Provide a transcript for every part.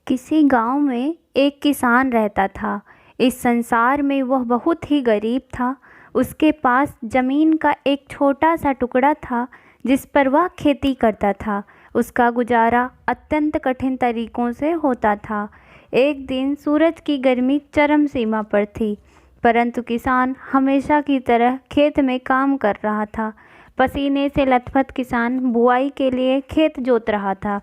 किसी गांव में एक किसान रहता था। इस संसार में वह बहुत ही गरीब था। उसके पास ज़मीन का एक छोटा सा टुकड़ा था जिस पर वह खेती करता था। उसका गुजारा अत्यंत कठिन तरीकों से होता था। एक दिन सूरज की गर्मी चरम सीमा पर थी, परंतु किसान हमेशा की तरह खेत में काम कर रहा था। पसीने से लथपथ किसान बुआई के लिए खेत जोत रहा था।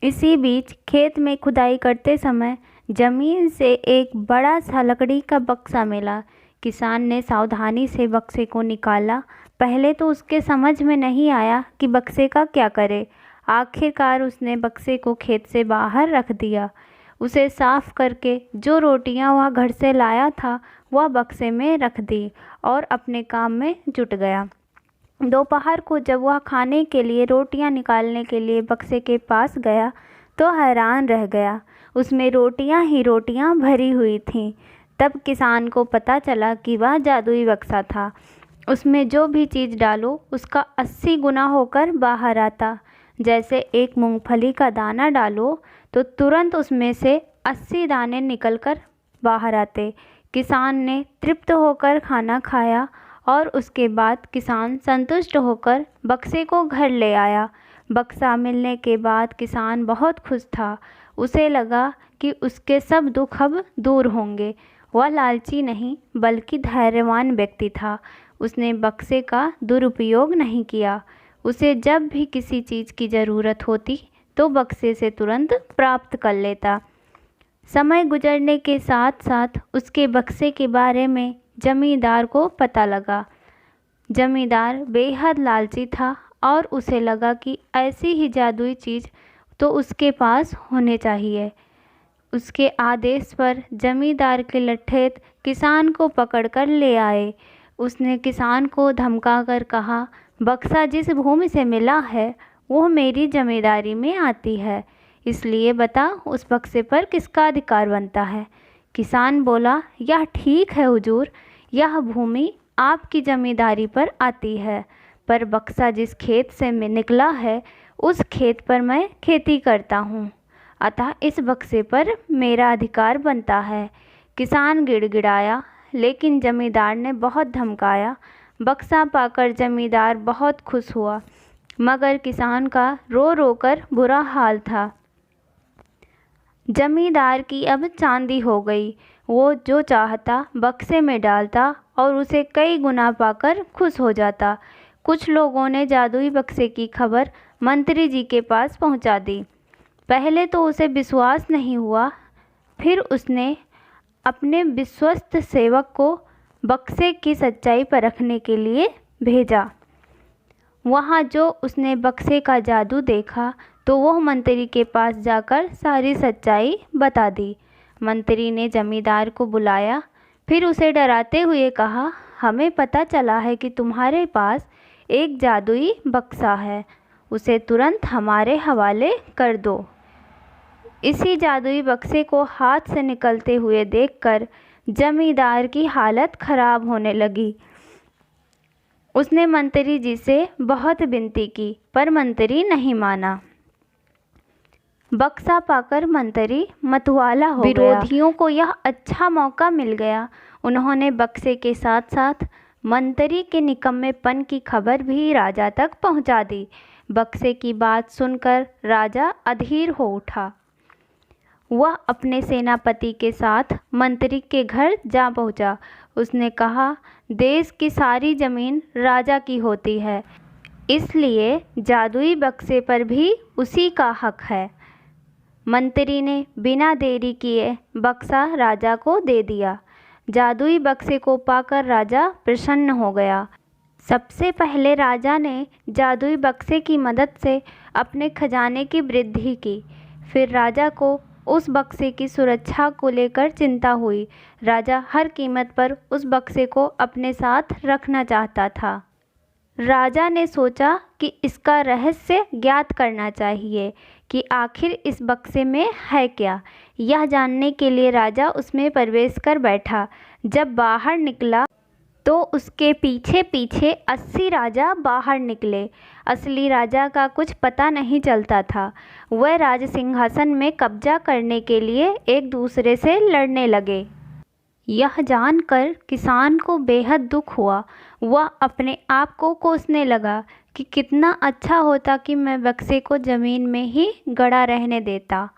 इसी बीच खेत में खुदाई करते समय जमीन से एक बड़ा सा लकड़ी का बक्सा मिला। किसान ने सावधानी से बक्से को निकाला। पहले तो उसके समझ में नहीं आया कि बक्से का क्या करे। आखिरकार उसने बक्से को खेत से बाहर रख दिया। उसे साफ करके जो रोटियां वह घर से लाया था वह बक्से में रख दी और अपने काम में जुट गया। दोपहर को जब वह खाने के लिए रोटियां निकालने के लिए बक्से के पास गया तो हैरान रह गया। उसमें रोटियां ही रोटियां भरी हुई थीं। तब किसान को पता चला कि वह जादुई बक्सा था। उसमें जो भी चीज़ डालो उसका 80 गुना होकर बाहर आता। जैसे एक मूंगफली का दाना डालो तो तुरंत उसमें से 80 दाने निकलकर बाहर आते। किसान ने तृप्त होकर खाना खाया और उसके बाद किसान संतुष्ट होकर बक्से को घर ले आया। बक्सा मिलने के बाद किसान बहुत खुश था। उसे लगा कि उसके सब दुख अब दूर होंगे। वह लालची नहीं बल्कि धैर्यवान व्यक्ति था। उसने बक्से का दुरुपयोग नहीं किया। उसे जब भी किसी चीज़ की ज़रूरत होती तो बक्से से तुरंत प्राप्त कर लेता। समय गुजरने के साथ साथ उसके बक्से के बारे में जमींदार को पता लगा। जमींदार बेहद लालची था और उसे लगा कि ऐसी ही जादुई चीज़ तो उसके पास होने चाहिए। उसके आदेश पर जमींदार के लठेत किसान को पकड़कर ले आए। उसने किसान को धमकाकर कहा, बक्सा जिस भूमि से मिला है वो मेरी जमींदारी में आती है, इसलिए बता उस बक्से पर किसका अधिकार बनता है। किसान बोला, यह ठीक है हुजूर, यह भूमि आपकी जमींदारी पर आती है, पर बक्सा जिस खेत से निकला है उस खेत पर मैं खेती करता हूँ, अतः इस बक्से पर मेरा अधिकार बनता है। किसान गिड़गिड़ाया, लेकिन जमींदार ने बहुत धमकाया। बक्सा पाकर जमींदार बहुत खुश हुआ, मगर किसान का रो रो कर बुरा हाल था। जमींदार की अब चांदी हो गई। वो जो चाहता बक्से में डालता और उसे कई गुना पाकर खुश हो जाता। कुछ लोगों ने जादुई बक्से की खबर मंत्री जी के पास पहुंचा दी। पहले तो उसे विश्वास नहीं हुआ, फिर उसने अपने विश्वस्त सेवक को बक्से की सच्चाई परखने के लिए भेजा। वहाँ जो उसने बक्से का जादू देखा तो वह मंत्री के पास जाकर सारी सच्चाई बता दी। मंत्री ने जमींदार को बुलाया, फिर उसे डराते हुए कहा, हमें पता चला है कि तुम्हारे पास एक जादुई बक्सा है, उसे तुरंत हमारे हवाले कर दो। इसी जादुई बक्से को हाथ से निकलते हुए देखकर जमींदार की हालत खराब होने लगी। उसने मंत्री जी से बहुत विनती की, पर मंत्री नहीं माना। बक्सा पाकर मंत्री मतवाला हो गया। विरोधियों को यह अच्छा मौका मिल गया। उन्होंने बक्से के साथ साथ मंत्री के निकम्मेपन की खबर भी राजा तक पहुंचा दी। बक्से की बात सुनकर राजा अधीर हो उठा। वह अपने सेनापति के साथ मंत्री के घर जा पहुंचा। उसने कहा, देश की सारी जमीन राजा की होती है, इसलिए जादुई बक्से पर भी उसी का हक है। मंत्री ने बिना देरी किए बक्सा राजा को दे दिया। जादुई बक्से को पाकर राजा प्रसन्न हो गया। सबसे पहले राजा ने जादुई बक्से की मदद से अपने खजाने की वृद्धि की। फिर राजा को उस बक्से की सुरक्षा को लेकर चिंता हुई। राजा हर कीमत पर उस बक्से को अपने साथ रखना चाहता था। राजा ने सोचा कि इसका रहस्य ज्ञात करना चाहिए कि आखिर इस बक्से में है क्या। यह जानने के लिए राजा उसमें प्रवेश कर बैठा। जब बाहर निकला तो उसके पीछे पीछे 80 राजा बाहर निकले। असली राजा का कुछ पता नहीं चलता था। वह राज सिंहासन में कब्जा करने के लिए एक दूसरे से लड़ने लगे। यह जानकर किसान को बेहद दुख हुआ। वह अपने आप को कोसने लगा कि कितना अच्छा होता कि मैं बक्से को ज़मीन में ही गड़ा रहने देता।